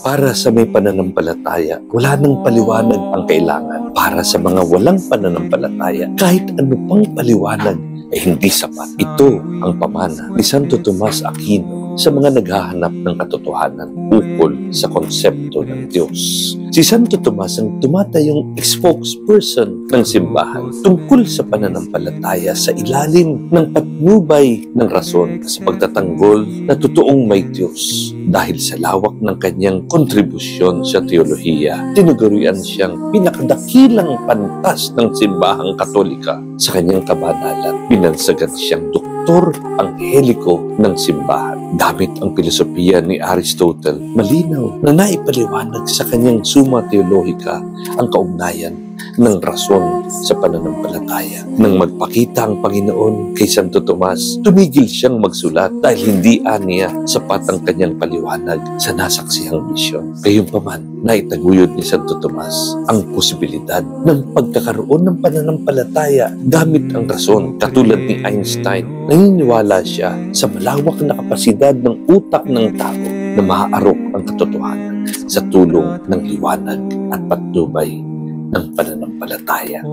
Para sa may pananampalataya, wala nang paliwanag ang kailangan. Para sa mga walang pananampalataya, kahit ano pang paliwanag ay hindi sapat. Ito ang pamana ni Santo Tomas Aquino sa mga naghahanap ng katotohanan ukol sa konsepto ng Diyos. Si Santo Tomas ang tumatayong spokesperson ng simbahan tungkol sa pananampalataya sa ilalim ng patnubay ng rason sa pagtatanggol na totoong may Diyos. Dahil sa lawak ng kanyang kontribusyon sa teolohiya, tinagurian siyang pinakadakilang pantas ng simbahang Katolika. Sa kanyang kabanalan, binansagan siyang doktor angheliko ng simbahan. Gamit ang filosofiya ni Aristotle, malinaw na naipaliwanag sa kanyang Summa Theologica ang kaugnayan ng rason sa pananampalataya. Nang magpakita ang Panginoon kay Santo Tomas, tumigil siyang magsulat dahil hindi aniya sapat ang kanyang paliwanag sa nasaksihang misyon. Gayunpaman, naitaguyod ni Santo Tomas ang posibilidad ng pagkakaroon ng pananampalataya gamit ang rason. Katulad ni Einstein, naniniwala siya sa malawak na kapasidad ng utak ng tao na maaarok ang katotohanan sa tulong ng liwanag at patnubay ng pananampalataya.